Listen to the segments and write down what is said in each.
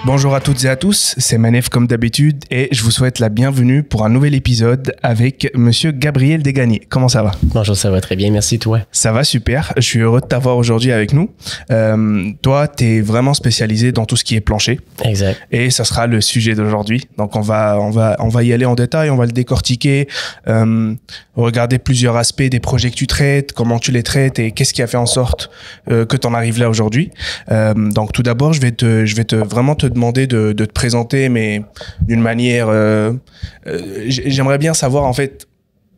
Bonjour à toutes et à tous, c'est Manef comme d'habitude et je vous souhaite la bienvenue pour un nouvel épisode avec Monsieur Gabriel Desgagnés. Comment ça va? Bonjour, ça va très bien, merci toi. Ça va super, je suis heureux de t'avoir aujourd'hui avec nous. Toi, tu es vraiment spécialisé dans tout ce qui est plancher. Exact. Et ça sera le sujet d'aujourd'hui. Donc on va y aller en détail, on va le décortiquer, regarder plusieurs aspects des projets que tu traites, comment tu les traites et qu'est-ce qui a fait en sorte que tu en arrives là aujourd'hui. Donc tout d'abord, je vais vraiment te demander de te présenter, mais d'une manière... j'aimerais bien savoir, en fait,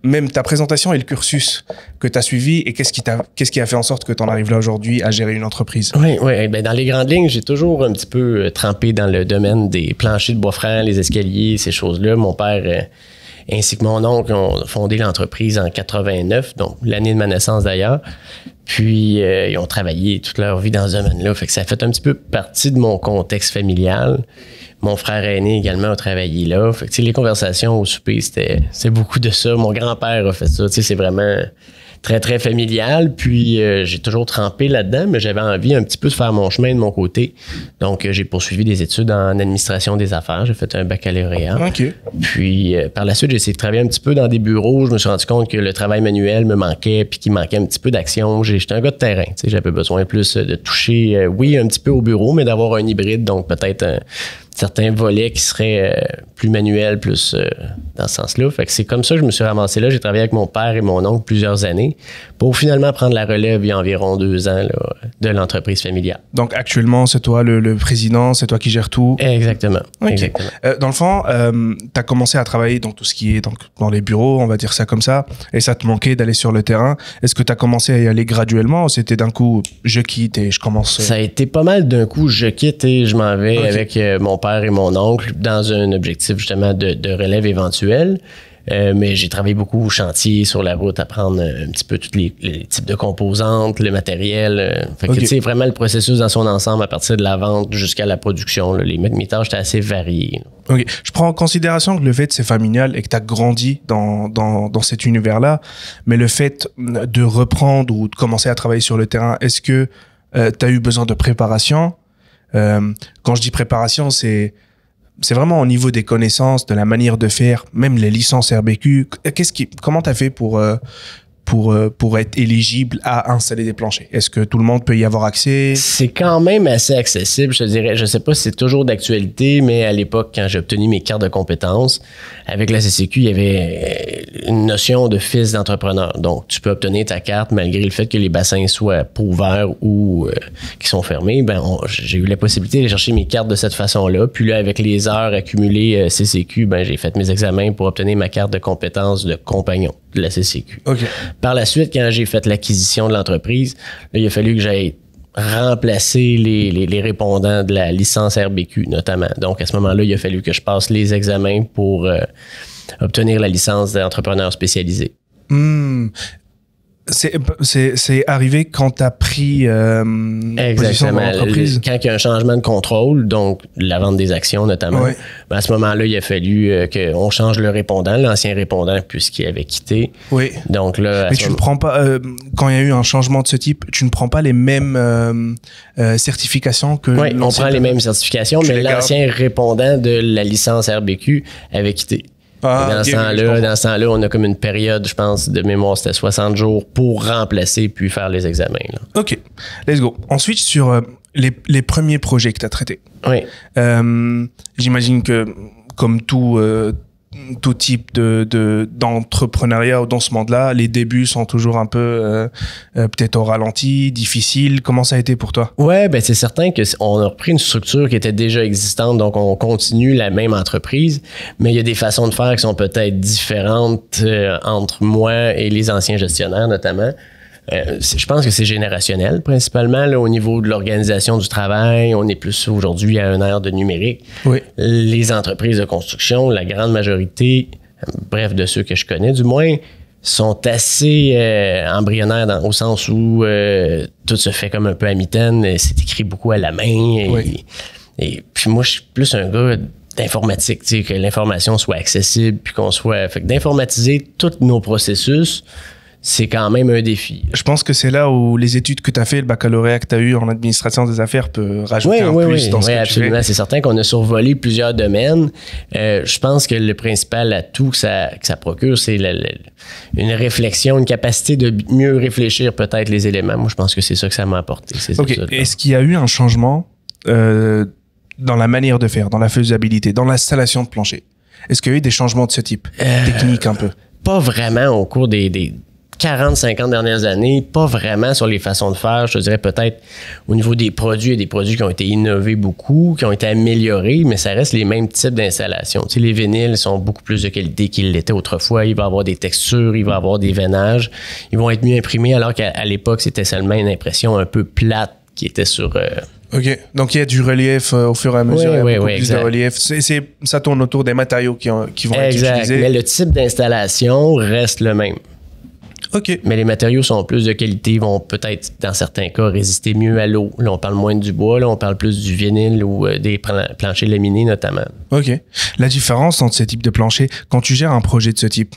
même ta présentation et le cursus que tu as suivi et qu'est-ce qui a fait en sorte que tu en arrives là aujourd'hui à gérer une entreprise. Oui, ben dans les grandes lignes, j'ai toujours un petit peu trempé dans le domaine des planchers de bois franc, les escaliers, ces choses-là. Mon père ainsi que mon oncle ont fondé l'entreprise en 89, donc l'année de ma naissance d'ailleurs. Puis, ils ont travaillé toute leur vie dans ce domaine-là. Fait que ça a fait un petit peu partie de mon contexte familial. Mon frère aîné également a travaillé là. Fait que, les conversations au souper, c'est beaucoup de ça. Mon grand-père a fait ça. C'est vraiment très, très familial. Puis, j'ai toujours trempé là-dedans, mais j'avais envie un petit peu de faire mon chemin de mon côté. Donc, j'ai poursuivi des études en administration des affaires. J'ai fait un baccalauréat. OK. Puis, par la suite, j'ai essayé de travailler un petit peu dans des bureaux. Je me suis rendu compte que le travail manuel me manquait puis qu'il manquait un petit peu d'action. J'étais un gars de terrain. J'avais besoin plus de toucher, oui, un petit peu au bureau, mais d'avoir un hybride. Donc, peut-être certains volets qui seraient plus manuels, plus dans ce sens-là. Fait que c'est comme ça que je me suis ramassé là. J'ai travaillé avec mon père et mon oncle plusieurs années pour finalement prendre la relève il y a environ 2 ans là, de l'entreprise familiale. Donc actuellement, c'est toi le président, c'est toi qui gères tout? Exactement. Okay. Exactement. Dans le fond, tu as commencé à travailler dans tout ce qui est dans les bureaux, on va dire ça comme ça, et ça te manquait d'aller sur le terrain. Est-ce que tu as commencé à y aller graduellement ou c'était d'un coup, je quitte et je commence? Ça a été pas mal d'un coup, je quitte et je m'en vais avec mon père et mon oncle dans un objectif justement de relève éventuelle. Mais j'ai travaillé beaucoup au chantier, sur la route, apprendre un petit peu tous les types de composantes, le matériel. Fait que, tu sais, vraiment le processus dans son ensemble, à partir de la vente jusqu'à la production. Là, mes tâches étaient assez variées. OK. Je prends en considération que le fait c'est familial et que tu as grandi dans cet univers-là, mais le fait de reprendre ou de commencer à travailler sur le terrain, est-ce que tu as eu besoin de préparation? Quand je dis préparation, c'est vraiment au niveau des connaissances, de la manière de faire, même les licences RBQ. Comment t'as fait pour être éligible à installer des planchers? Est-ce que tout le monde peut y avoir accès? C'est quand même assez accessible, je te dirais. Je sais pas si c'est toujours d'actualité, mais à l'époque, quand j'ai obtenu mes cartes de compétences, avec la CCQ, il y avait une notion de fils d'entrepreneur. Donc, tu peux obtenir ta carte malgré le fait que les bassins soient pas ouverts ou qui sont fermés. J'ai eu la possibilité de chercher mes cartes de cette façon-là. Puis là, avec les heures accumulées CCQ, j'ai fait mes examens pour obtenir ma carte de compétences de compagnon de la CCQ. OK. Par la suite, quand j'ai fait l'acquisition de l'entreprise, là, il a fallu que j'aille remplacer les répondants de la licence RBQ, notamment. Donc, à ce moment-là, il a fallu que je passe les examens pour obtenir la licence d'entrepreneur spécialisé. C'est arrivé quand tu as pris position dans l'entreprise? Quand il y a un changement de contrôle, donc la vente des actions notamment, ouais. À ce moment-là, il a fallu qu'on change le répondant, l'ancien répondant, puisqu'il avait quitté. Oui. Donc là, mais tu ne prends pas, quand il y a eu un changement de ce type, tu ne prends pas les mêmes certifications que... Oui, on prend les mêmes certifications, mais l'ancien répondant de la licence RBQ avait quitté. Dans ce temps-là, on a comme une période, je pense, de mémoire, c'était 60 jours pour remplacer puis faire les examens. Là. OK. Let's go. Ensuite, sur les premiers projets que tu as traités. Oui. J'imagine que, comme tout type d'entrepreneuriat ou dans ce monde-là, les débuts sont toujours un peu peut-être au ralenti, difficiles. Comment ça a été pour toi? Ouais, c'est certain qu'on a repris une structure qui était déjà existante, donc on continue la même entreprise, mais il y a des façons de faire qui sont peut-être différentes entre moi et les anciens gestionnaires notamment. Je pense que c'est générationnel, principalement là, au niveau de l'organisation du travail. On est plus aujourd'hui à une ère de numérique. Oui. Les entreprises de construction, la grande majorité, bref, de ceux que je connais du moins, sont assez embryonnaires au sens où tout se fait comme un peu à mitaine. C'est écrit beaucoup à la main. Et puis moi, je suis plus un gars d'informatique, que l'information soit accessible, puis qu'on soit... Fait que d'informatiser tous nos processus, c'est quand même un défi. Je pense que c'est là où les études que tu as fait, le baccalauréat que tu as eu en administration des affaires peut rajouter un plus dans ce que absolument. tu fais. C'est certain qu'on a survolé plusieurs domaines. Je pense que le principal atout que ça procure, c'est une réflexion, une capacité de mieux réfléchir peut-être les éléments. Moi, je pense que c'est ça que ça m'a apporté. OK. Est-ce qu'il y a eu un changement dans la manière de faire, dans la faisabilité, dans l'installation de plancher? Est-ce qu'il y a eu des changements de ce type, techniques un peu? Pas vraiment au cours des 40-50 dernières années, pas vraiment sur les façons de faire. Je te dirais peut-être au niveau des produits, il y a des produits qui ont été innovés beaucoup, qui ont été améliorés, mais ça reste les mêmes types d'installations. Tu sais, les vinyles sont beaucoup plus de qualité qu'ils l'étaient autrefois. Il va y avoir des textures, il va y avoir des veinages. Ils vont être mieux imprimés, alors qu'à l'époque, c'était seulement une impression un peu plate qui était sur... OK. Donc, il y a du relief au fur et à mesure. Il y a beaucoup plus exact. de relief. Ça tourne autour des matériaux qui vont être utilisés. Mais le type d'installation reste le même. OK. Mais les matériaux sont plus de qualité, ils vont peut-être, dans certains cas, résister mieux à l'eau. Là, on parle moins du bois, là, on parle plus du vinyle ou des planchers laminés notamment. OK. La différence entre ces types de planchers, quand tu gères un projet de ce type,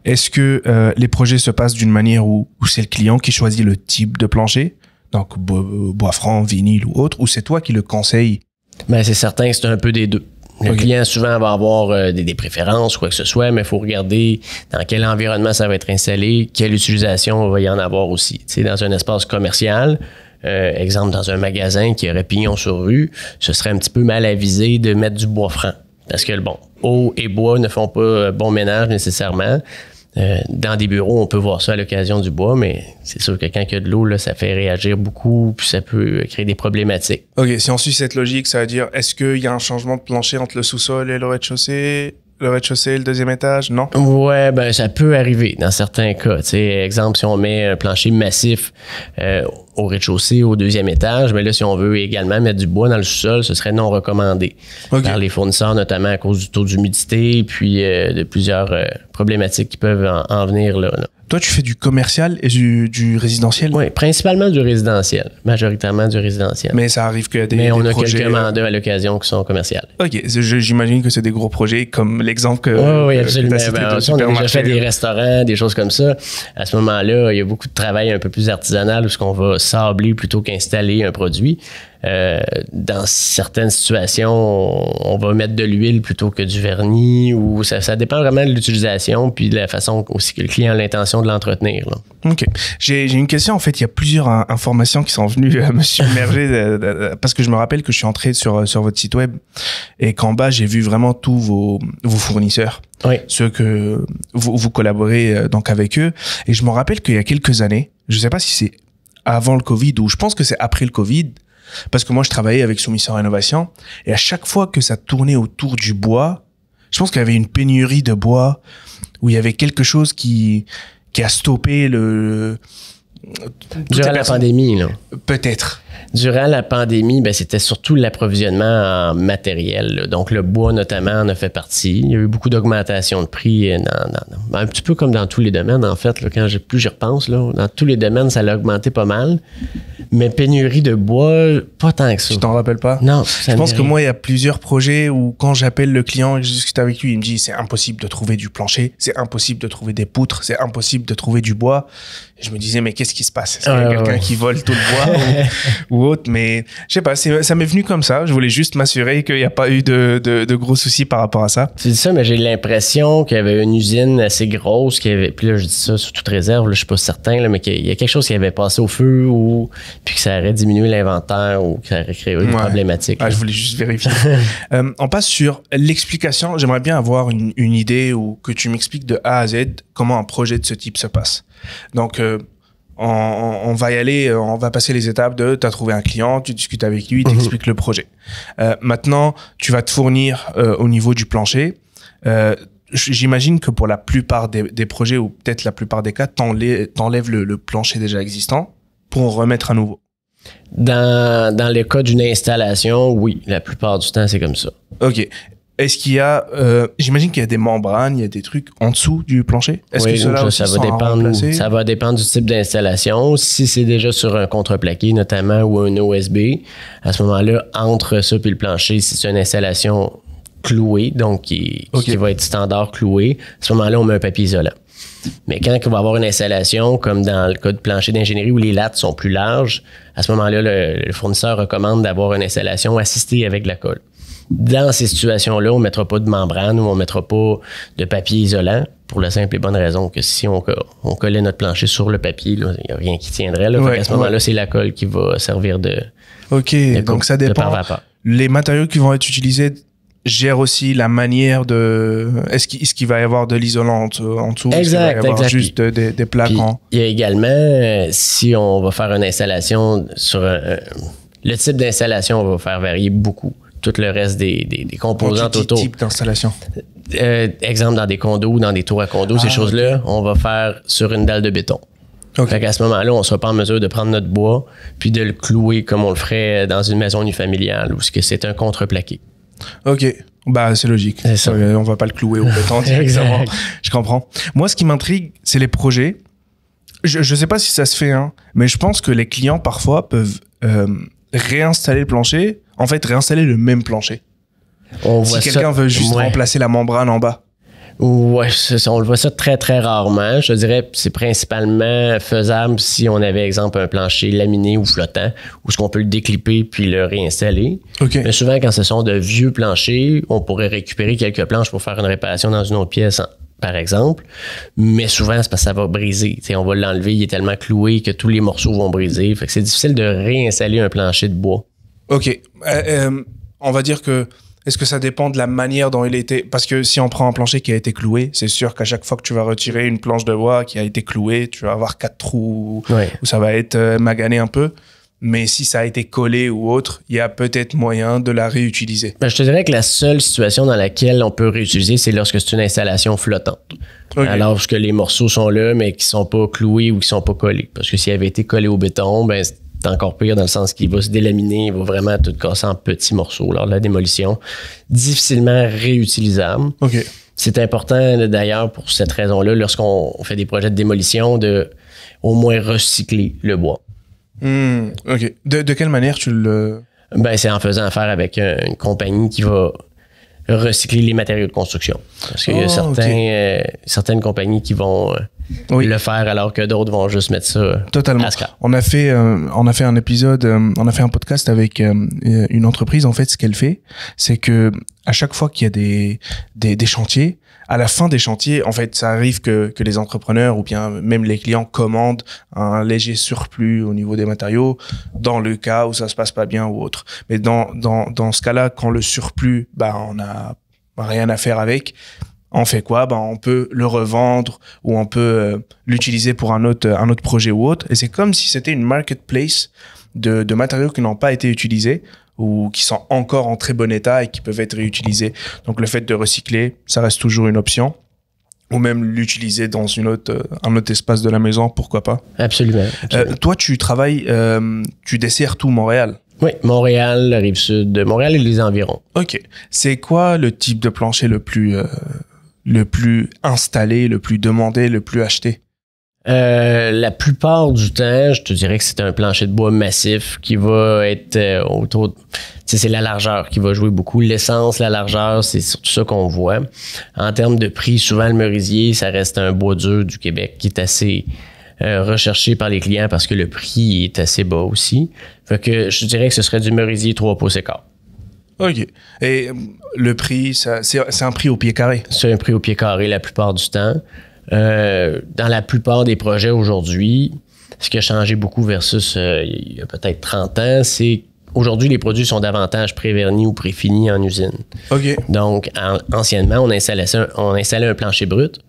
est-ce que les projets se passent d'une manière où c'est le client qui choisit le type de plancher, donc bois franc, vinyle ou autre, ou c'est toi qui le conseilles? Ben, c'est certain que c'est un peu des deux. Le client, souvent, va avoir des préférences ou quoi que ce soit, mais il faut regarder dans quel environnement ça va être installé, quelle utilisation va y en avoir aussi. Tu sais, dans un espace commercial, exemple, dans un magasin qui aurait pignon sur rue, ce serait un petit peu mal avisé de mettre du bois franc. Parce que, bon, eau et bois ne font pas bon ménage nécessairement. Dans des bureaux, on peut voir ça à l'occasion du bois, mais c'est sûr que quand il y a de l'eau, là, ça fait réagir beaucoup, puis ça peut créer des problématiques. OK, si on suit cette logique, ça veut dire, est-ce qu'il y a un changement de plancher entre le sous-sol et le rez-de-chaussée? Le rez-de-chaussée et le deuxième étage, non? Ouais, ben ça peut arriver dans certains cas. Tu sais, exemple, si on met un plancher massif au rez-de-chaussée, au deuxième étage, mais là, si on veut également mettre du bois dans le sous-sol, ce serait non recommandé par les fournisseurs, notamment à cause du taux d'humidité, puis de plusieurs problématiques qui peuvent en venir là. Toi, tu fais du commercial et du résidentiel? Oui, principalement du résidentiel, majoritairement du résidentiel. Mais ça arrive qu'il y a des Mais on a projets, quelques mandats à l'occasion qui sont commerciaux. OK, j'imagine que c'est des gros projets comme l'exemple que oui, absolument. On a déjà fait des restaurants, des choses comme ça. À ce moment-là, il y a beaucoup de travail un peu plus artisanal où on va sabler plutôt qu'installer un produit. Dans certaines situations, on va mettre de l'huile plutôt que du vernis, ou ça dépend vraiment de l'utilisation puis de la façon aussi que le client a l'intention de l'entretenir. Là. OK. J'ai une question. En fait, il y a plusieurs informations qui sont venues me submerger parce que je me rappelle que je suis entré sur votre site web et qu'en bas, j'ai vu vraiment tous vos fournisseurs. Oui. Ceux que vous collaborez donc avec eux. Et je me rappelle qu'il y a quelques années, je sais pas si c'est avant le Covid ou je pense que c'est après le Covid, parce que moi, je travaillais avec Soumission Rénovation et à chaque fois que ça tournait autour du bois, je pense qu'il y avait une pénurie de bois où il y avait quelque chose qui a stoppé durant la pandémie, là. Peut-être. Durant la pandémie, ben, c'était surtout l'approvisionnement en matériel. Là. Donc, le bois, notamment, en a fait partie. Il y a eu beaucoup d'augmentation de prix, un petit peu comme dans tous les domaines, en fait. Là, plus j'y repense, là, dans tous les domaines, ça a augmenté pas mal. Mais pénurie de bois, pas tant que ça. Tu t'en rappelles pas? Non. Je pense que moi, il y a plusieurs projets où quand j'appelle le client et que je discute avec lui, il me dit c'est impossible de trouver du plancher, c'est impossible de trouver des poutres, c'est impossible de trouver du bois. Et je me disais, mais qu'est-ce qui se passe? Est-ce qu'il y a quelqu'un qui vole tout le bois ou autre? Mais je sais pas, ça m'est venu comme ça. Je voulais juste m'assurer qu'il n'y a pas eu de gros soucis par rapport à ça. Tu dis ça, mais j'ai l'impression qu'il y avait une usine assez grosse qui avait, puis là, je dis ça sous toute réserve, là, je suis pas certain, là, mais qu'il y a quelque chose qui avait passé au feu ou puis que ça aurait diminué l'inventaire ou que ça aurait créé une problématique. Ah, je voulais juste vérifier. On passe sur l'explication. J'aimerais bien avoir une idée ou que tu m'expliques de A à Z comment un projet de ce type se passe. Donc, on va y aller, on va passer les étapes de tu as trouvé un client, tu discutes avec lui, tu expliques le projet. Maintenant, tu vas te fournir au niveau du plancher. J'imagine que pour la plupart des projets ou peut-être la plupart des cas, t'enlèves le plancher déjà existant pour en remettre à nouveau. Dans le cas d'une installation, oui, la plupart du temps, c'est comme ça. OK. Est-ce qu'il y a, j'imagine qu'il y a des membranes, il y a des trucs en dessous du plancher? Est-ce que cela aussi ça va dépendre. Ça va dépendre du type d'installation. Si c'est déjà sur un contreplaqué, notamment, ou un OSB, à ce moment-là, entre ça et le plancher, si c'est une installation cloué, donc qui va être standard cloué. À ce moment-là, on met un papier isolant. Mais quand il va y avoir une installation, comme dans le cas de plancher d'ingénierie où les lattes sont plus larges, à ce moment-là, le fournisseur recommande d'avoir une installation assistée avec de la colle. Dans ces situations-là, on ne mettra pas de membrane ou on ne mettra pas de papier isolant pour la simple et bonne raison que si on collait notre plancher sur le papier, il n'y a rien qui tiendrait. Là. À ce moment-là, c'est la colle qui va servir de donc ça dépend. Les matériaux qui vont être utilisés gèrent aussi la manière de... Est-ce qu'il va y avoir de l'isolant en dessous? Exact, il va y avoir juste des plaques Il y a également, si on va faire une installation sur le type d'installation va faire varier beaucoup. Tout le reste des composantes autour. Quel type d'installation? Exemple, dans des condos ou dans des tours à condos, ces choses-là, on va faire sur une dalle de béton. Fait qu'à ce moment-là, on ne sera pas en mesure de prendre notre bois puis de le clouer comme on le ferait dans une maison unifamiliale où c'est un contreplaqué. OK. Bah, c'est logique. C'est ça. On va pas le clouer au béton directement. Je comprends. Moi, ce qui m'intrigue, c'est les projets. Je sais pas si ça se fait, hein, mais je pense que les clients, parfois, peuvent réinstaller le plancher. En fait, réinstaller le même plancher. Si quelqu'un veut juste remplacer la membrane en bas. Ouais, on le voit ça très, très rarement. Je dirais que c'est principalement faisable si on avait, exemple, un plancher laminé ou flottant, où ce qu'on peut le déclipper puis le réinstaller. Mais souvent, quand ce sont de vieux planchers, on pourrait récupérer quelques planches pour faire une réparation dans une autre pièce, par exemple. Mais souvent, c'est parce que ça va briser. T'sais, on va l'enlever, il est tellement cloué que tous les morceaux vont briser. Fait que c'est difficile de réinstaller un plancher de bois. OK. On va dire que est-ce que ça dépend de la manière dont il était? Parce que si on prend un plancher qui a été cloué, c'est sûr qu'à chaque fois que tu vas retirer une planche de bois qui a été clouée, tu vas avoir 4 trous où ça va être magané un peu. Mais si ça a été collé ou autre, il y a peut-être moyen de la réutiliser. Je te dirais que la seule situation dans laquelle on peut réutiliser, c'est lorsque c'est une installation flottante. Alors que les morceaux sont là, mais qui sont pas cloués ou qui sont pas collés. Parce que s'ils avaient été collés au béton, c'est encore pire dans le sens qu'il va se délaminer, il va vraiment tout casser en petits morceaux lors de la démolition. Difficilement réutilisable. C'est important d'ailleurs pour cette raison-là, lorsqu'on fait des projets de démolition, de au moins recycler le bois. OK. De quelle manière tu le... C'est en faisant affaire avec une compagnie qui va recycler les matériaux de construction. Parce qu'il y a certaines compagnies qui vont le faire alors que d'autres vont juste mettre ça totalement. à scrap. On a fait un épisode, on a fait un podcast avec une entreprise. En fait, ce qu'elle fait, c'est que à chaque fois qu'il y a des chantiers, à la fin des chantiers, en fait, ça arrive que les entrepreneurs ou bien même les clients commandent un léger surplus au niveau des matériaux dans le cas où ça se passe pas bien ou autre. Mais dans ce cas-là, quand le surplus, on a rien à faire avec, on fait quoi? On peut le revendre ou on peut l'utiliser pour un autre projet ou autre. Et c'est comme si c'était une marketplace de matériaux qui n'ont pas été utilisés ou qui sont encore en très bon état et qui peuvent être réutilisés. Donc, le fait de recycler, ça reste toujours une option. Ou même l'utiliser dans un autre espace de la maison, pourquoi pas. Absolument. Toi, tu travailles, tu desserres tout Montréal. Oui, Montréal, la Rive-Sud de Montréal et les environs. OK. C'est quoi le type de plancher le plus installé, le plus demandé, le plus acheté? La plupart du temps, je te dirais que c'est un plancher de bois massif qui va être autour de... C'est la largeur qui va jouer beaucoup. L'essence, la largeur, c'est surtout ça qu'on voit. En termes de prix, souvent le merisier, ça reste un bois dur du Québec qui est assez recherché par les clients parce que le prix est assez bas aussi. Fait que je dirais que ce serait du merisier 3 pouces et quart. OK. Et le prix, c'est un prix au pied carré? C'est un prix au pied carré la plupart du temps. Dans la plupart des projets aujourd'hui, ce qui a changé beaucoup versus il y a peut-être 30 ans, c'est aujourd'hui, les produits sont davantage pré-vernis ou pré-finis en usine. OK. Donc, anciennement, on installait un plancher brut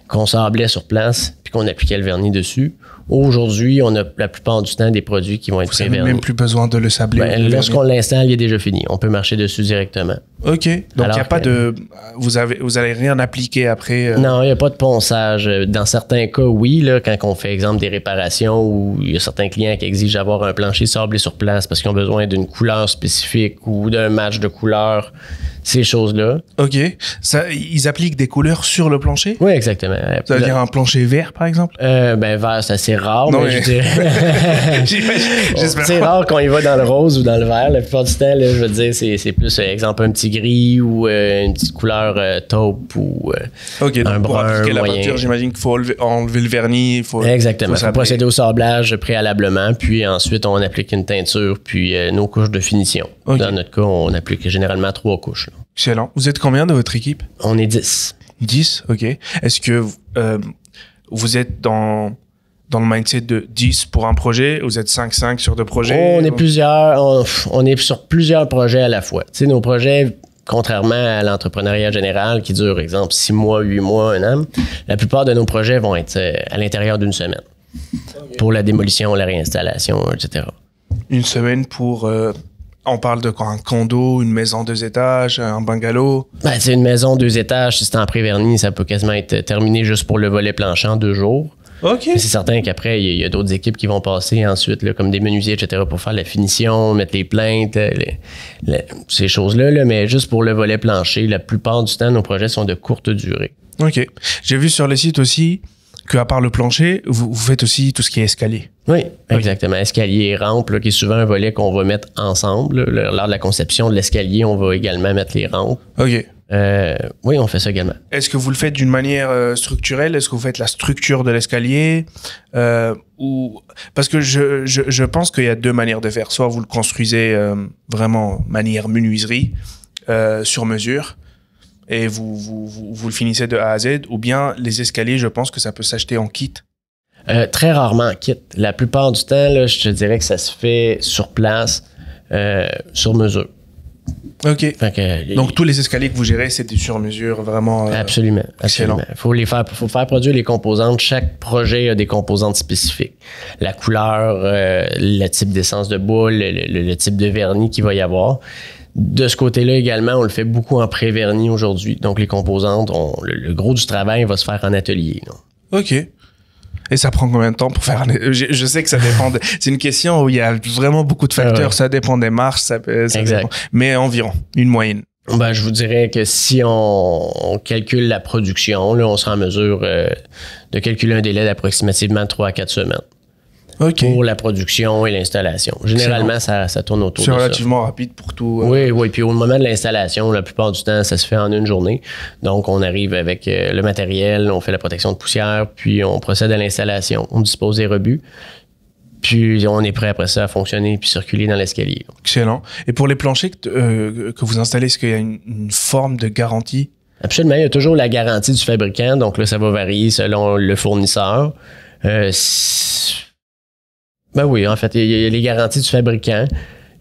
qu'on sablait sur place puis qu'on appliquait le vernis dessus. Aujourd'hui, on a la plupart du temps des produits qui vont être pré-vernis. Vous n'avez même plus besoin de le sabler. Lorsqu'on l'installe, il est déjà fini. On peut marcher dessus directement. OK. Donc, il n'y a pas de... Vous allez rien appliquer après? Non, il n'y a pas de ponçage. Dans certains cas, oui, là, quand on fait, exemple, des réparations où il y a certains clients qui exigent d'avoir un plancher sablé sur place parce qu'ils ont besoin d'une couleur spécifique ou d'un match de couleurs, ces choses-là. OK. Ils appliquent des couleurs sur le plancher? Oui, exactement. Ça veut dire un plancher vert, par exemple? Vert, c'est assez rare, Non, mais je dirais. J'espère C'est pas. rare qu'on y va dans le rose ou dans le vert. La plupart du temps, là, je veux dire, c'est plus, exemple, un petit gris ou une petite couleur taupe ou Ok, un donc pour brun appliquer la moyen. peinture, j'imagine qu'il faut enlever le vernis. Exactement. Il faut s'appeler. procéder au sablage préalablement, puis ensuite, on applique une teinture, puis nos couches de finition. Ok. Dans notre cas, on applique généralement 3 couches. Là. Excellent. Vous êtes combien de votre équipe? On est 10. 10, ok. Est-ce que vous êtes dans le mindset de 10 pour un projet? Vous êtes 5-5 sur 2 projets? On est plusieurs, on est sur plusieurs projets à la fois. Tu sais, nos projets, contrairement à l'entrepreneuriat général qui dure, exemple, 6 mois, 8 mois, 1 an, la plupart de nos projets vont être à l'intérieur d'une semaine. Pour la démolition, la réinstallation, etc. Une semaine pour... on parle de quoi? Un condo, une maison 2 étages, un bungalow? Ben, c'est une maison 2 étages, si c'est en pré-vernis, ça peut quasiment être terminé juste pour le volet planchant 2 jours. Ok. Mais c'est certain qu'après, il y a d'autres équipes qui vont passer ensuite, là, comme des menuisiers, etc., pour faire la finition, mettre les plaintes, ces choses-là. Là, mais juste pour le volet plancher, la plupart du temps, nos projets sont de courte durée. Ok. J'ai vu sur le site aussi qu'à part le plancher, vous faites aussi tout ce qui est escalier. Oui, exactement. Escalier et rampe, là, qui est souvent un volet qu'on va mettre ensemble. Là. Lors de la conception de l'escalier, on va également mettre les rampes. Ok. Oui, on fait ça également. Est-ce que vous le faites d'une manière structurelle? Est-ce que vous faites la structure de l'escalier? Ou parce que je pense qu'il y a 2 manières de faire. Soit vous le construisez vraiment manière menuiserie sur mesure et vous le finissez de A à Z, ou bien les escaliers, je pense que ça peut s'acheter en kit. Très rarement en kit. La plupart du temps, là, je te dirais que ça se fait sur place, sur mesure. Ok. Fait que, Donc tous les escaliers que vous gérez, c'est des sur mesure, vraiment. Absolument. Excellent. Faut faire produire les composantes. Chaque projet a des composantes spécifiques. La couleur, le type d'essence de boule, le type de vernis qu'il va y avoir. De ce côté-là également, on le fait beaucoup en pré-vernis aujourd'hui. Donc les composantes, le gros du travail va se faire en atelier. Là. Ok. Et ça prend combien de temps pour faire je sais que ça dépend. C'est une question où il y a vraiment beaucoup de facteurs. Ouais. Ça dépend des marges, ça Exact. dépend. Mais environ, une moyenne. Ben, je vous dirais que si on calcule la production, là, on sera en mesure de calculer un délai d'approximativement 3 à 4 semaines. Ok. Pour la production et l'installation. Généralement, ça tourne autour de C'est ça. relativement rapide pour tout. Oui. Puis au moment de l'installation, la plupart du temps, ça se fait en une journée. Donc, on arrive avec le matériel, on fait la protection de poussière, puis on procède à l'installation. On dispose des rebuts. Puis on est prêt après ça à fonctionner puis circuler dans l'escalier. Excellent. Et pour les planchers que vous installez, est-ce qu'il y a une forme de garantie? Absolument. Il y a toujours la garantie du fabricant. Donc là, ça va varier selon le fournisseur. Ben oui, en fait, il y a les garanties du fabricant.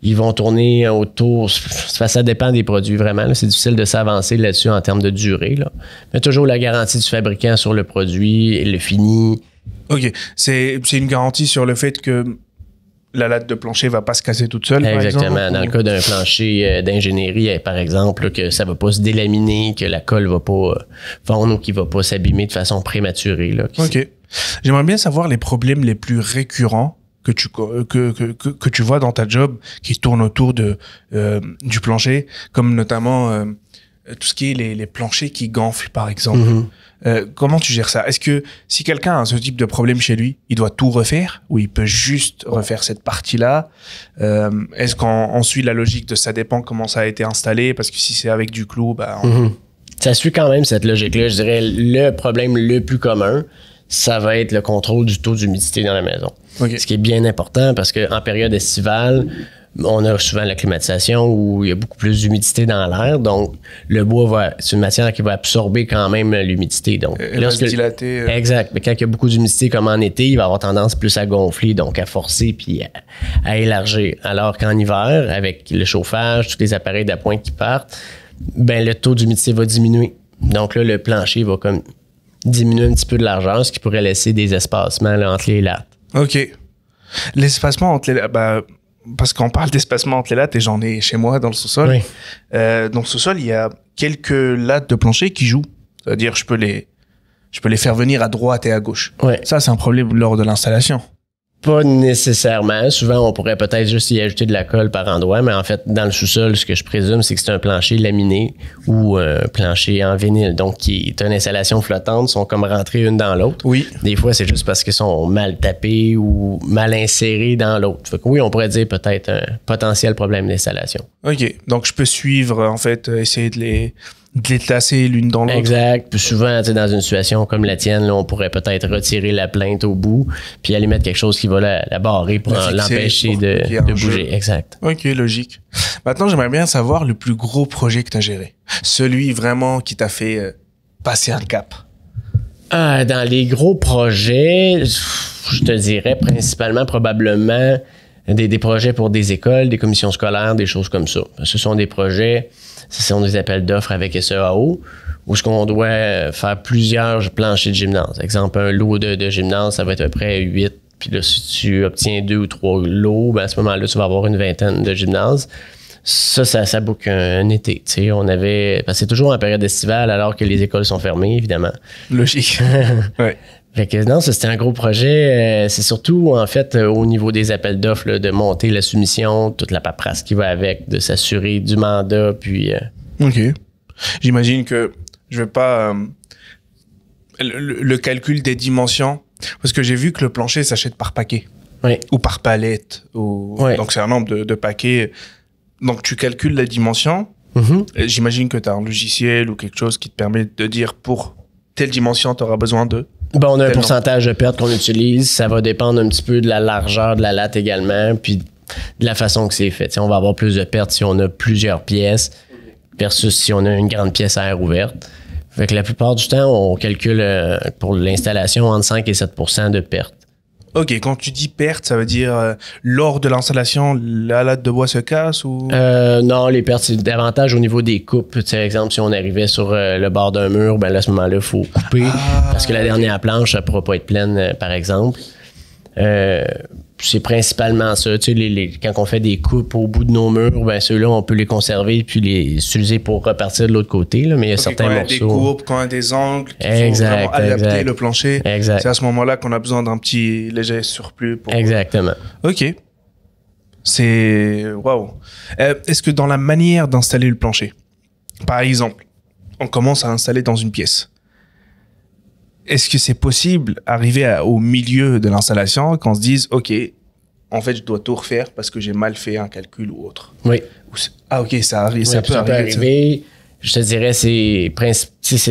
Ils vont tourner autour. Ça dépend des produits, vraiment. Là. C'est difficile de s'avancer là-dessus en termes de durée. Là. Mais toujours la garantie du fabricant sur le produit, le fini. Ok. C'est une garantie sur le fait que la latte de plancher va pas se casser toute seule, Exactement. par exemple? Dans le cas d'un plancher d'ingénierie, par exemple, là, que ça va pas se délaminer, que la colle va pas fondre ou qu'il va pas s'abîmer de façon prématurée. Là, Ok. J'aimerais bien savoir les problèmes les plus récurrents que tu vois dans ta job qui tournent autour du plancher, comme notamment tout ce qui est les planchers qui gonflent, par exemple. Comment tu gères ça? Est-ce que si quelqu'un a ce type de problème chez lui, il doit tout refaire ou il peut juste refaire cette partie-là? Est-ce qu'on suit la logique de ça dépend comment ça a été installé? Parce que si c'est avec du clou, ça suit quand même cette logique-là. Je dirais le problème le plus commun, ça va être le contrôle du taux d'humidité dans la maison. Okay. Ce qui est bien important parce qu'en période estivale, on a souvent la climatisation où il y a beaucoup plus d'humidité dans l'air. Donc, le bois c'est une matière qui va absorber quand même l'humidité. Donc, il va se dilater. Exact. Mais quand il y a beaucoup d'humidité comme en été, il va avoir tendance plus à gonfler, donc à forcer puis à élargir. Alors qu'en hiver, avec le chauffage, tous les appareils d'appoint qui partent, ben le taux d'humidité va diminuer. Donc là, le plancher va comme diminuer un petit peu de largeur, ce qui pourrait laisser des espacements là, entre les lattes. OK. L'espacement entre les lattes, parce qu'on parle d'espacement entre les lattes et j'en ai chez moi dans le sous-sol. Oui. Dans le sous-sol, il y a quelques lattes de plancher qui jouent. C'est-à-dire, je peux les faire venir à droite et à gauche. Ouais. Ça, c'est un problème lors de l'installation. Pas nécessairement. Souvent, on pourrait peut-être juste y ajouter de la colle par endroit, mais en fait, dans le sous-sol, ce que je présume, c'est que c'est un plancher laminé ou un plancher en vinyle, donc qui est une installation flottante, sont comme rentrées une dans l'autre. Oui. Des fois, c'est juste parce qu'ils sont mal tapés ou mal insérés dans l'autre. Fait que oui, on pourrait dire peut-être un potentiel problème d'installation. OK. Donc, je peux suivre, en fait, essayer de les placer l'une dans l'autre. Exact. Puis souvent, tu sais, dans une situation comme la tienne, là, on pourrait peut-être retirer la plainte au bout, puis aller mettre quelque chose qui va la barrer pour l'empêcher de bouger. Exact. OK, logique. Maintenant, j'aimerais bien savoir le plus gros projet que tu as géré. Celui vraiment qui t'a fait passer un cap. Dans les gros projets, je te dirais principalement, probablement, des projets pour des écoles, des commissions scolaires, des choses comme ça. Ce sont des projets, ce sont des appels d'offres avec SEAO, où ce qu'on doit faire plusieurs planchers de gymnase. Exemple, un lot de gymnase, ça va être à peu près 8. Puis là, si tu obtiens 2 ou 3 lots, ben à ce moment-là, tu vas avoir une vingtaine de gymnases. Ça book un été. Tu sais, on avait... Parce que c'est toujours en période estivale, alors que les écoles sont fermées, évidemment. Logique. Ouais. Fait que non, ça c'était un gros projet. C'est surtout, en fait, au niveau des appels d'offres, là, de monter la soumission, toute la paperasse qui va avec, de s'assurer du mandat, puis... OK. J'imagine que je vais pas... le calcul des dimensions, parce que j'ai vu que le plancher s'achète par paquet. Oui. Ou par palette. Oui. Donc, c'est un nombre de paquets. Donc, tu calcules la dimension. Mm-hmm. J'imagine que tu as un logiciel ou quelque chose qui te permet de dire pour telle dimension, tu auras besoin de... Bon, on a un pourcentage de perte qu'on utilise. Ça va dépendre un petit peu de la largeur de la latte également, puis de la façon que c'est fait. T'sais, on va avoir plus de pertes si on a plusieurs pièces versus si on a une grande pièce à air ouverte. Fait que la plupart du temps, on calcule pour l'installation entre 5 et 7% de perte. OK, quand tu dis perte, ça veut dire lors de l'installation, la latte de bois se casse ou... Non, les pertes, c'est davantage au niveau des coupes. Par exemple, si on arrivait sur le bord d'un mur, ben là, à ce moment-là, il faut couper parce que la dernière planche, ça ne pourra pas être pleine, par exemple. C'est principalement ça. Tu sais, quand on fait des coupes au bout de nos murs, ben ceux-là, on peut les conserver puis les utiliser pour repartir de l'autre côté. Là, mais il y a certains morceaux. Des coupes, quand il y a des angles qui vont vraiment adapter le plancher. Exact. C'est à ce moment-là qu'on a besoin d'un petit léger surplus. Exactement. OK. C'est... Waouh. Est-ce que dans la manière d'installer le plancher, par exemple, on commence à installer dans une pièce, est-ce que c'est possible d'arriver au milieu de l'installation qu'on se dise, OK, en fait, je dois tout refaire parce que j'ai mal fait un calcul ou autre? Oui. OK, ça arrive, oui, ça peut arriver. Je te dirais, c'est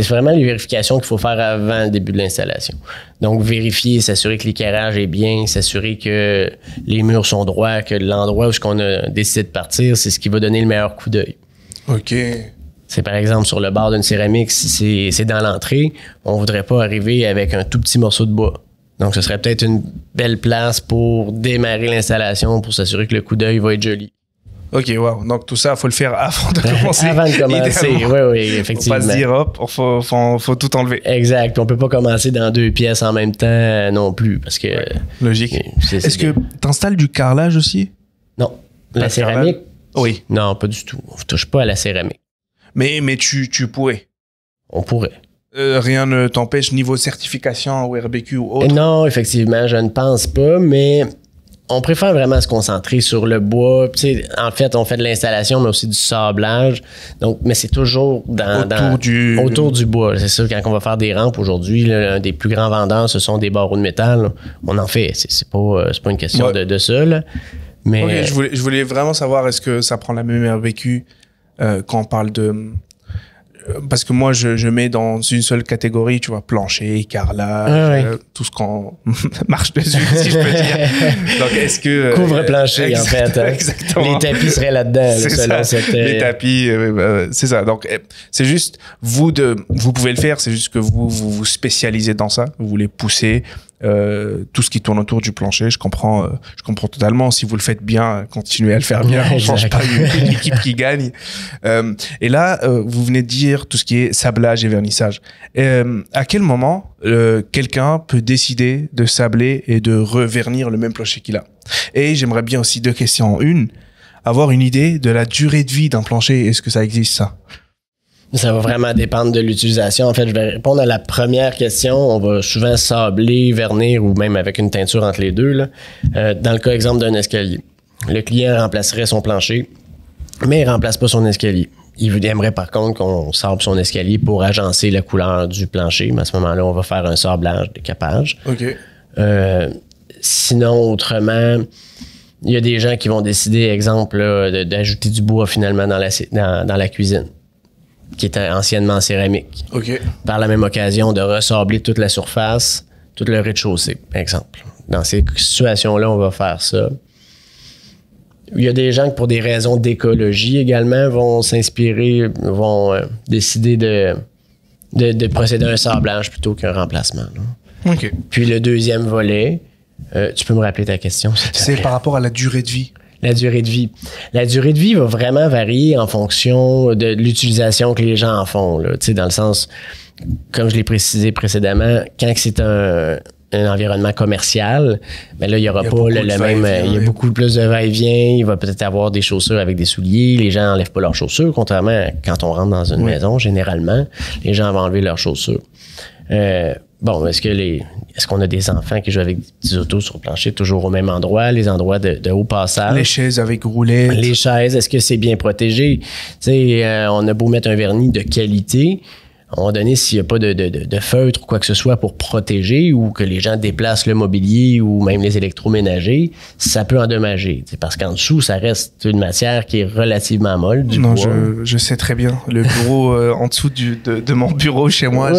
vraiment les vérifications qu'il faut faire avant le début de l'installation. Donc, vérifier, s'assurer que l'éclairage est bien, s'assurer que les murs sont droits, que l'endroit où on a décidé de partir, c'est ce qui va donner le meilleur coup d'œil. OK. C'est par exemple sur le bord d'une céramique, si c'est dans l'entrée, on voudrait pas arriver avec un tout petit morceau de bois. Donc, ce serait peut-être une belle place pour démarrer l'installation, pour s'assurer que le coup d'œil va être joli. OK, wow. Donc, tout ça, il faut le faire avant de commencer. Avant de commencer, oui, effectivement. Faut pas se dire, hop, faut tout enlever. Exact. On peut pas commencer dans 2 pièces en même temps non plus, parce que... Ouais. Logique. Est-ce que tu installes du carrelage aussi? Non. La céramique? Oui. Non, pas du tout. On ne touche pas à la céramique. Mais tu pourrais. On pourrait. Rien ne t'empêche niveau certification ou RBQ ou autre? Non, effectivement, je ne pense pas, mais on préfère vraiment se concentrer sur le bois. En fait, on fait de l'installation, mais aussi du sablage. Donc, mais c'est toujours autour du bois. C'est sûr, quand on va faire des rampes aujourd'hui, l'un des plus grands vendeurs, ce sont des barreaux de métal. Là. On en fait. C'est pas une question de ça. Là. Mais, OK, je voulais vraiment savoir, est-ce que ça prend la même RBQ quand on parle de... Parce que moi, je mets dans une seule catégorie, tu vois, plancher, carrelage, tout ce qu'on marche dessus, si je peux dire. Donc, est-ce que... Couvre-plancher, en fait. Hein? Exactement. Les tapis seraient là-dedans. C'est ça, les tapis, c'est ça. Donc, c'est juste, vous pouvez le faire, c'est juste que vous spécialisez dans ça, vous voulez pousser tout ce qui tourne autour du plancher. Je comprends totalement. Si vous le faites bien, continuez à le faire bien. On ne change pas une équipe qui gagne. Et là, vous venez de dire tout ce qui est sablage et vernissage. À quel moment quelqu'un peut décider de sabler et de revernir le même plancher qu'il a? Et j'aimerais bien aussi 2 questions en une. Avoir une idée de la durée de vie d'un plancher. Est-ce que ça existe, ça? Ça va vraiment dépendre de l'utilisation. En fait, je vais répondre à la première question. On va souvent sabler, vernir ou même avec une teinture entre les deux. Là. Dans le cas exemple d'un escalier, le client remplacerait son plancher, mais il ne remplace pas son escalier. Il aimerait par contre qu'on sable son escalier pour agencer la couleur du plancher. Mais à ce moment-là, on va faire un sablage, décapage. OK. Sinon, autrement, il y a des gens qui vont décider, exemple, là, d'ajouter du bois finalement dans la cuisine, qui était anciennement en céramique. OK. Par la même occasion, de ressabler toute la surface, tout le rez-de-chaussée, par exemple. Dans ces situations-là, on va faire ça. Il y a des gens qui, pour des raisons d'écologie également, vont s'inspirer, vont décider de procéder à un sablage plutôt qu'un remplacement. Là. OK. Puis le deuxième volet, tu peux me rappeler ta question? C'est par rapport à la durée de vie. La durée de vie. La durée de vie va vraiment varier en fonction de l'utilisation que les gens en font. Là. Tu sais, dans le sens, comme je l'ai précisé précédemment, quand c'est un environnement commercial, mais là, il n'y aura pas le même. Il y a beaucoup plus de va-et-vient. Il va peut-être avoir des chaussures avec des souliers. Les gens n'enlèvent pas leurs chaussures, contrairement à quand on rentre dans une maison, généralement, les gens vont enlever leurs chaussures. Bon, est-ce qu'on a des enfants qui jouent avec des petits autos sur le plancher toujours au même endroit, les endroits de haut passage? Les chaises avec roulettes. Les chaises, est-ce que c'est bien protégé? Tu sais, on a beau mettre un vernis de qualité, à un moment donné, s'il n'y a pas de feutre ou quoi que ce soit pour protéger ou que les gens déplacent le mobilier ou même les électroménagers, ça peut endommager. Parce qu'en dessous, ça reste une matière qui est relativement molle. Non, je sais très bien. Le bureau en dessous de mon bureau chez moi,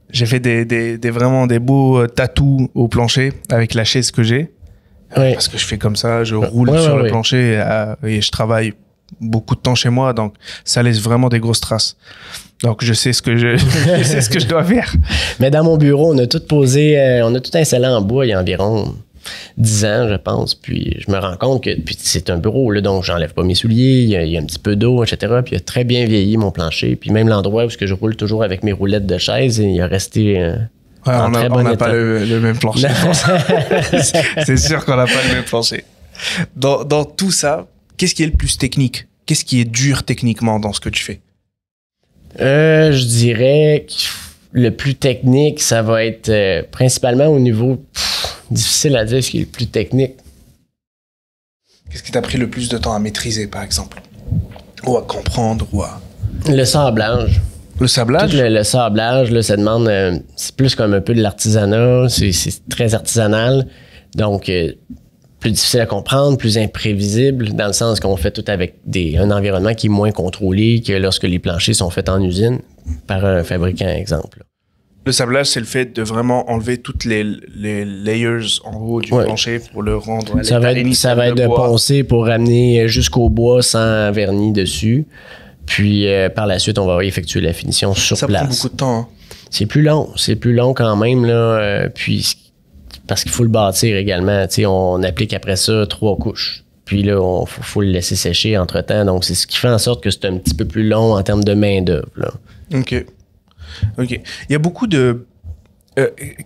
j'ai fait vraiment des beaux tatous au plancher avec la chaise que j'ai. Parce que je fais comme ça, je roule sur le plancher et je travaille beaucoup de temps chez moi, donc ça laisse vraiment des grosses traces. Donc je sais ce que je dois faire. Mais dans mon bureau, on a tout posé, on a tout installé en bois il y a environ 10 ans, je pense. Puis je me rends compte que c'est un bureau, là, donc j'enlève pas mes souliers, il y a un petit peu d'eau, etc. Puis il a très bien vieilli mon plancher. Puis même l'endroit où je roule toujours avec mes roulettes de chaise, il a resté on n'a pas le même plancher. C'est sûr qu'on n'a pas le même plancher. Dans tout ça, qu'est-ce qui est le plus technique? Qu'est-ce qui est dur techniquement dans ce que tu fais? Je dirais que le plus technique, ça va être principalement au niveau... difficile à dire ce qui est le plus technique. Qu'est-ce qui t'a pris le plus de temps à maîtriser, par exemple? Ou à comprendre, ou à... Le sablage. Le sablage? Le sablage, là, ça demande... c'est plus comme un peu de l'artisanat. C'est très artisanal. Donc, plus difficile à comprendre, plus imprévisible, dans le sens qu'on fait tout avec un environnement qui est moins contrôlé que lorsque les planchers sont faits en usine par un fabricant, exemple. Le sablage, c'est le fait de vraiment enlever toutes les layers en haut du plancher pour le rendre... Ça va être de poncer pour ramener jusqu'au bois sans vernis dessus. Puis, par la suite, on va effectuer la finition sur place. Ça prend beaucoup de temps. Hein? C'est plus long quand même, là. Puis, parce qu'il faut le bâtir également. Tu sais, on applique après ça 3 couches. Puis là, faut le laisser sécher entre-temps. Donc, c'est ce qui fait en sorte que c'est un petit peu plus long en termes de main-d'œuvre, là. OK. Il y a beaucoup de...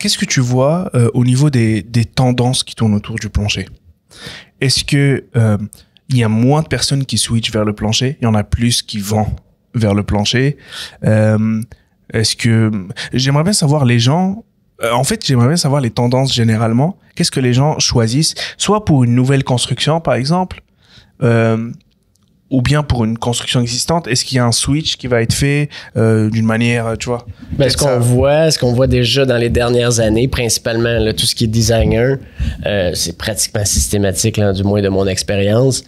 qu'est-ce que tu vois au niveau des tendances qui tournent autour du plancher? Est-ce que il y a moins de personnes qui switchent vers le plancher? Il y en a plus qui vont vers le plancher? Est-ce que... J'aimerais bien savoir les gens... en fait, j'aimerais bien savoir les tendances généralement. Qu'est-ce que les gens choisissent? Soit pour une nouvelle construction, par exemple, ou bien pour une construction existante. Est-ce qu'il y a un switch qui va être fait d'une manière, tu vois? Ce qu'on voit déjà dans les dernières années, principalement là, tout ce qui est designer, c'est pratiquement systématique, là, du moins de mon expérience,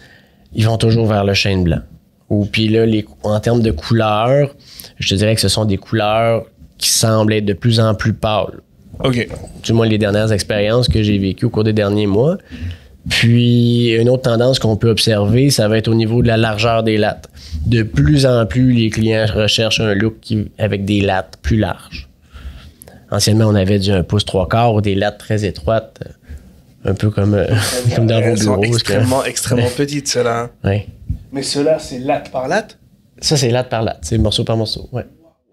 ils vont toujours vers le chêne blanc. Ou puis là, en termes de couleurs, je te dirais que ce sont des couleurs qui semblent être de plus en plus pâles. OK. Du moins les dernières expériences que j'ai vécues au cours des derniers mois. Puis, une autre tendance qu'on peut observer, ça va être au niveau de la largeur des lattes. De plus en plus, les clients recherchent un look avec des lattes plus larges. Anciennement, on avait du 1 pouce 3/4 ou des lattes très étroites, un peu comme dans vos bureaux. Extrêmement petites, ceux-là. Oui. Mais ceux-là, c'est latte par latte? Ça, c'est latte par latte. C'est morceau par morceau, ouais.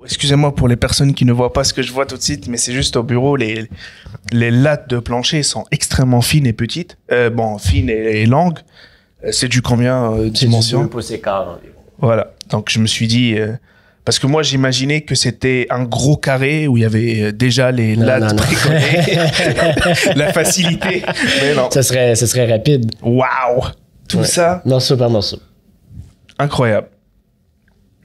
Excusez-moi pour les personnes qui ne voient pas ce que je vois tout de suite, mais c'est juste au bureau, les lattes de plancher sont extrêmement fines et petites. Fines et longues. C'est du combien dimension? C'est du 2 pouces et quart environ. Voilà. Donc, je me suis dit, Parce que moi, j'imaginais que c'était un gros carré où il y avait déjà les lattes bricolées, la facilité. Mais non. Ce serait rapide. Waouh! Tout ça. Morceau par morceau. Incroyable.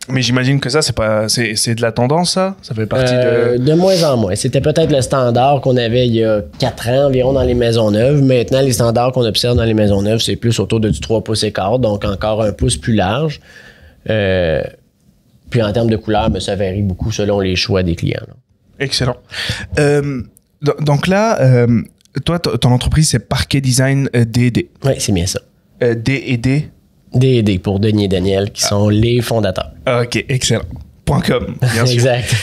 Mais j'imagine que ça, c'est de la tendance, ça? Ça fait partie de... De moins en moins. C'était peut-être le standard qu'on avait il y a 4 ans environ dans les maisons neuves. Maintenant, les standards qu'on observe dans les maisons neuves, c'est plus autour de du 3 pouces et quart, donc encore un pouce plus large. Puis en termes de couleur, ben, ça varie beaucoup selon les choix des clients. Là. Excellent. Donc là, toi, ton entreprise, c'est Parquet Design D&D. Oui, c'est bien ça. D&D? D&D pour Denis et Daniel, qui sont les fondateurs. OK, excellent. .com, bien sûr. Exact.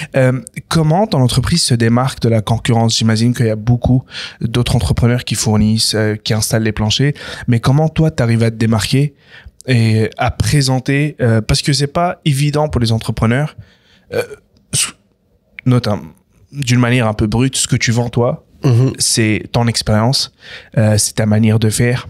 Comment ton entreprise se démarque de la concurrence? J'imagine qu'il y a beaucoup d'autres entrepreneurs qui fournissent, qui installent les planchers. Mais comment toi, tu arrives à te démarquer et à présenter? Parce que c'est pas évident pour les entrepreneurs, notamment d'une manière un peu brute, ce que tu vends toi, c'est ton expérience, c'est ta manière de faire.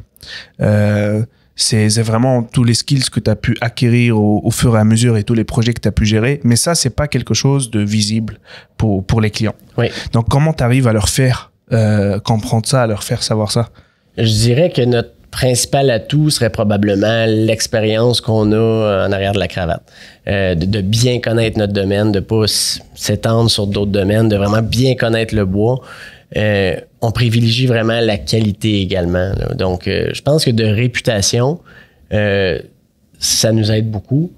C'est vraiment tous les skills que tu as pu acquérir au fur et à mesure et tous les projets que tu as pu gérer. Mais ça, c'est pas quelque chose de visible pour les clients. Oui. Donc, comment tu arrives à leur faire comprendre ça, à leur faire savoir ça? Je dirais que notre principal atout serait probablement l'expérience qu'on a en arrière de la cravate. De bien connaître notre domaine, de ne pas s'étendre sur d'autres domaines, de vraiment bien connaître le bois. On privilégie vraiment la qualité également. Là. Donc, je pense que de réputation, ça nous aide beaucoup.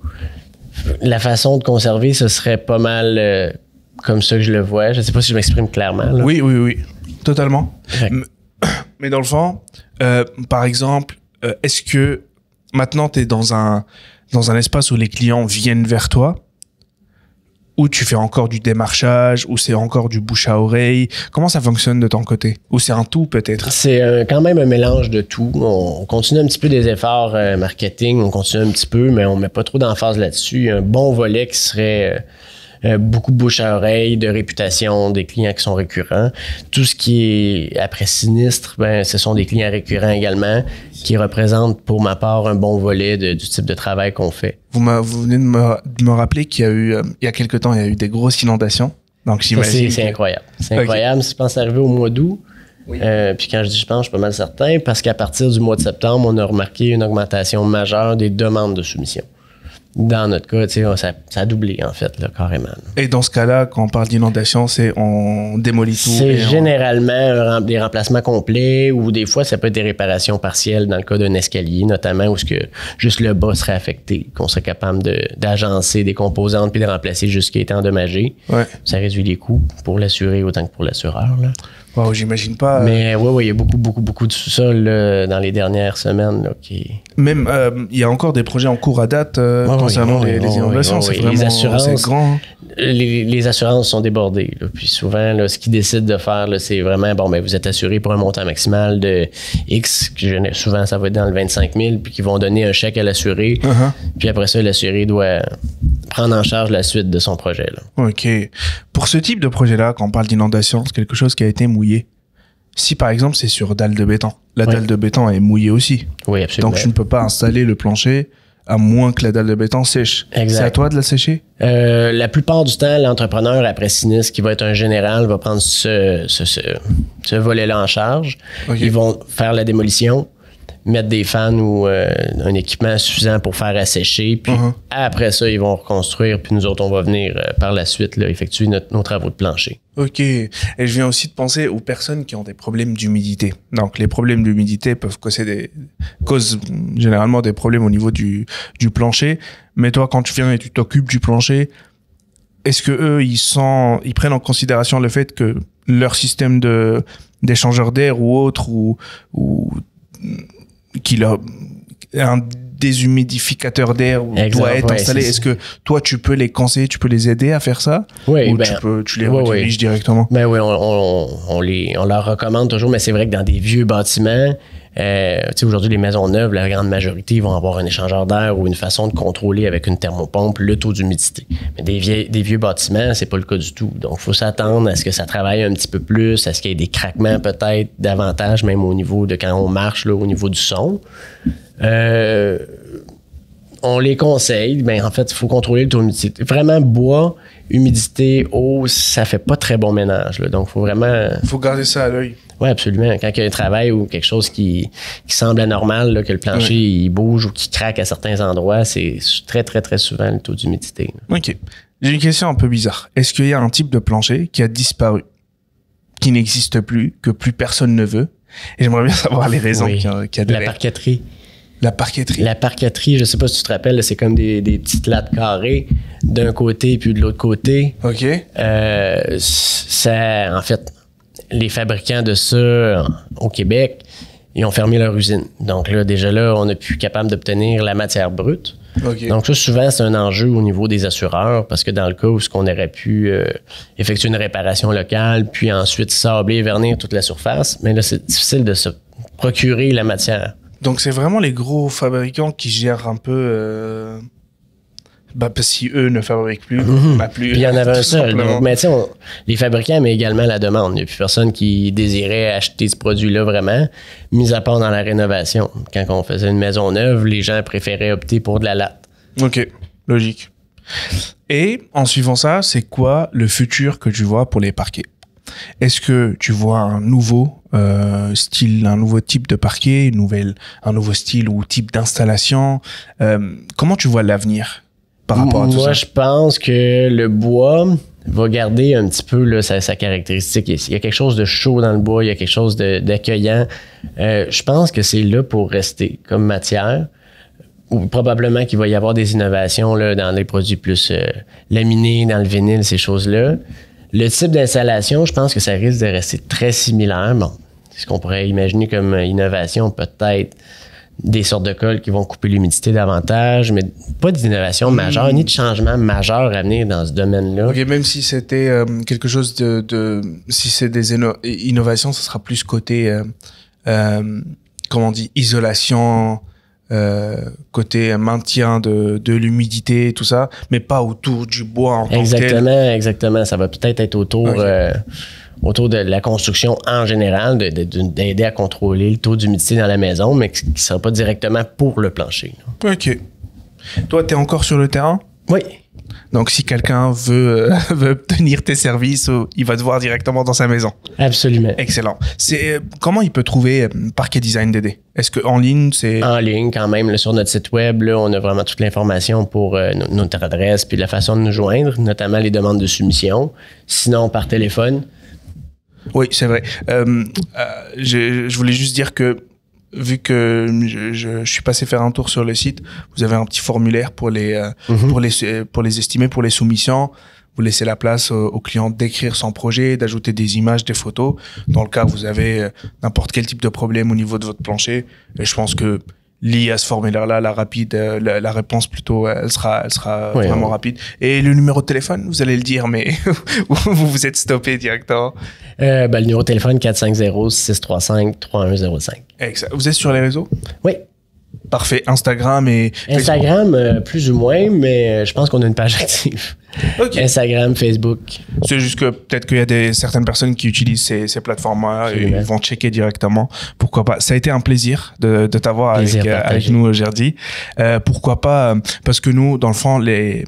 La façon de conserver, ce serait pas mal comme ça que je le vois. Je ne sais pas si je m'exprime clairement. Là. Oui, totalement. Ouais. Mais dans le fond, par exemple, est-ce que maintenant tu es dans un espace où les clients viennent vers toi, ou tu fais encore du démarchage, ou c'est encore du bouche à oreille? Comment ça fonctionne de ton côté? Ou c'est un tout peut-être? C'est quand même un mélange de tout. On continue un petit peu des efforts marketing, on continue un petit peu, mais on met pas trop d'emphase là-dessus. Il y a un bon volet qui serait beaucoup de bouche à oreille, de réputation, des clients qui sont récurrents. Tout ce qui est après sinistre, ben, ce sont des clients récurrents également qui représentent pour ma part un bon volet du type de travail qu'on fait. Vous venez de me rappeler qu'il y a eu, il y a quelque temps, il y a eu des grosses inondations. Donc j'imagine. C'est incroyable. C'est incroyable. Okay. Je pense que c'est arrivé au mois d'août. Oui. Puis quand je dis je pense, je suis pas mal certain, parce qu'à partir du mois de septembre, on a remarqué une augmentation majeure des demandes de soumission. Dans notre cas, ça a doublé, en fait, là, carrément. Et dans ce cas-là, quand on parle d'inondation, c'est on démolit tout? C'est généralement des remplacements complets ou des fois, ça peut être des réparations partielles dans le cas d'un escalier, notamment où juste le bas serait affecté, qu'on serait capable d'agencer des composantes puis de remplacer jusqu'à être endommagé. Ouais. Ça réduit les coûts pour l'assuré autant que pour l'assureur. Là. Wow, j'imagine pas. Mais oui, il y a beaucoup de sous-sol dans les dernières semaines. Là, Même, il y a encore des projets en cours à date concernant les inondations. C'est vraiment les assurances, grand. Les assurances sont débordées. Là. Puis souvent, là, ce qu'ils décident de faire, là, c'est vraiment, vous êtes assuré pour un montant maximal de X. Souvent, ça va être dans le 25 000, puis qu'ils vont donner un chèque à l'assuré. Puis après ça, l'assuré doit prendre en charge la suite de son projet. Là. OK. Pour ce type de projet-là, quand on parle d'inondation, c'est quelque chose qui a été mouillé. Si, par exemple, c'est sur dalle de béton, la dalle de béton est mouillée aussi. Oui, absolument. Donc, tu ne peux pas installer le plancher à moins que la dalle de béton sèche. Exact. C'est à toi de la sécher? La plupart du temps, l'entrepreneur, après sinistre, qui va être un général, va prendre ce volet-là en charge. Okay. Ils vont faire la démolition, mettre des fans ou un équipement suffisant pour faire assécher. Puis après ça, ils vont reconstruire. Puis nous autres, on va venir par la suite là, effectuer nos travaux de plancher. OK. Et je viens aussi de penser aux personnes qui ont des problèmes d'humidité. Donc, les problèmes d'humidité peuvent causent généralement des problèmes au niveau du plancher. Mais toi, quand tu viens et tu t'occupes du plancher, est-ce que eux, ils prennent en considération le fait que leur système d'échangeur d'air ou autre ou un déshumidificateur d'air doit être installé. Est-ce que toi, tu peux les conseiller, tu peux les aider à faire ça? Oui, ou tu les rediriges directement? Ben oui, on leur recommande toujours, mais c'est vrai que dans des vieux bâtiments, aujourd'hui, les maisons neuves, la grande majorité vont avoir un échangeur d'air ou une façon de contrôler avec une thermopompe le taux d'humidité. Mais des vieux bâtiments, c'est pas le cas du tout. Donc, il faut s'attendre à ce que ça travaille un petit peu plus, à ce qu'il y ait des craquements peut-être davantage, même au niveau de quand on marche, là, au niveau du son. on les conseille. Ben, en fait, il faut contrôler le taux d'humidité. Vraiment, bois, humidité, eau, ça fait pas très bon ménage. Là. Donc, il faut vraiment... Faut garder ça à l'œil. Oui, absolument. Quand il y a un travail ou quelque chose qui semble anormal, là, que le plancher il bouge ou qui craque à certains endroits, c'est très, très, très souvent le taux d'humidité. OK. J'ai une question un peu bizarre. Est-ce qu'il y a un type de plancher qui a disparu, qui n'existe plus, que plus personne ne veut? Et j'aimerais bien savoir les raisons qu'il y a derrière. La parqueterie. La parqueterie. La parqueterie, je sais pas si tu te rappelles, c'est comme des petites lattes carrées d'un côté puis de l'autre côté. OK. Ça, en fait, les fabricants de ça au Québec, ils ont fermé leur usine. Donc là, déjà là, on n'est plus capable d'obtenir la matière brute. Okay. Donc ça, souvent, c'est un enjeu au niveau des assureurs parce que dans le cas où on aurait pu effectuer une réparation locale, puis ensuite sabler, vernir toute la surface, mais là, c'est difficile de se procurer la matière. Donc c'est vraiment les gros fabricants qui gèrent un peu... parce si eux ne fabriquent plus, plus. Puis il y en avait un seul. Donc, mais tu sais, les fabricants, mais également la demande. Il n'y a plus personne qui désirait acheter ce produit-là vraiment, mis à part dans la rénovation. Quand on faisait une maison neuve, les gens préféraient opter pour de la latte. OK, logique. Et en suivant ça, c'est quoi le futur que tu vois pour les parquets? Est-ce que tu vois un nouveau style, un nouveau type de parquet, un nouveau style ou type d'installation? Comment tu vois l'avenir par rapport à tout ça? Moi, je pense que le bois va garder un petit peu là, sa caractéristique. Il y a quelque chose de chaud dans le bois, il y a quelque chose d'accueillant. Je pense que c'est là pour rester comme matière. Ou probablement qu'il va y avoir des innovations là, dans les produits plus laminés, dans le vinyle, ces choses-là. Le type d'installation, je pense que ça risque de rester très similaire. Bon, ce qu'on pourrait imaginer comme innovation, peut-être des sortes de cols qui vont couper l'humidité davantage, mais pas d'innovation majeure, ni de changement majeur à venir dans ce domaine-là. OK, même si c'était quelque chose si c'est des innovations, ce sera plus côté, comment on dit, isolation, côté maintien de l'humidité, tout ça, mais pas autour du bois en tant que tel. Exactement. Ça va peut-être être autour de la construction en général, d'aider à contrôler le taux d'humidité dans la maison, mais qui ne sera pas directement pour le plancher. OK. Toi, tu es encore sur le terrain? Oui. Donc, si quelqu'un veut obtenir tes services, il va te voir directement dans sa maison. Absolument. Excellent. Comment il peut trouver Parquet Design DD? Est-ce qu'en ligne, c'est... En ligne, quand même. Là, sur notre site web, là, on a vraiment toute l'information pour notre adresse puis la façon de nous joindre, notamment les demandes de soumission. Sinon, par téléphone. Oui, c'est vrai. Je voulais juste dire que vu que je suis passé faire un tour sur le site, vous avez un petit formulaire pour les estimer, pour les soumissions. Vous laissez la place au client d'écrire son projet, d'ajouter des images, des photos. Dans le cas où vous avez n'importe quel type de problème au niveau de votre plancher, et je pense que lié à ce formulaire-là, la réponse plutôt, elle sera vraiment rapide. Et le numéro de téléphone, vous allez le dire, mais vous vous êtes stoppé directement. Le numéro de téléphone 450-635-3105. Exact. Vous êtes sur les réseaux? Oui. Parfait. Instagram et Instagram, plus ou moins, mais je pense qu'on a une page active. Okay. Instagram, Facebook. C'est juste que peut-être qu'il y a certaines personnes qui utilisent ces plateformes-là et ils vont checker directement. Pourquoi pas? Ça a été un plaisir de t'avoir avec nous aujourd'hui. Pourquoi pas? Parce que nous, dans le fond, les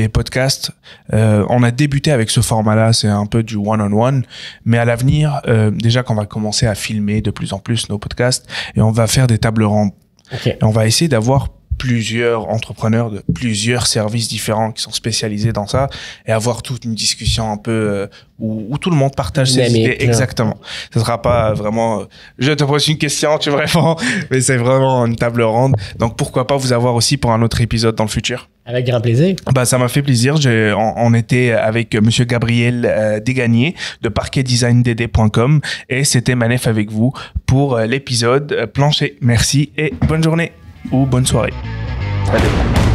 podcasts, on a débuté avec ce format-là, c'est un peu du one-on-one, mais à l'avenir, déjà qu'on va commencer à filmer de plus en plus nos podcasts et on va faire des tables rondes. Okay. Et on va essayer d'avoir plusieurs entrepreneurs de plusieurs services différents qui sont spécialisés dans ça et avoir toute une discussion un peu où tout le monde partage ses idées. Exactement. Ce sera pas vraiment je te pose une question, tu me réponds, mais c'est vraiment une table ronde. Donc pourquoi pas vous avoir aussi pour un autre épisode dans le futur. Avec grand plaisir. Ça m'a fait plaisir. On était avec monsieur Gabriel Desgagnés de parquetdesigndd.com et c'était Manef avec vous pour l'épisode plancher. Merci et bonne journée ou bonne soirée. Salut.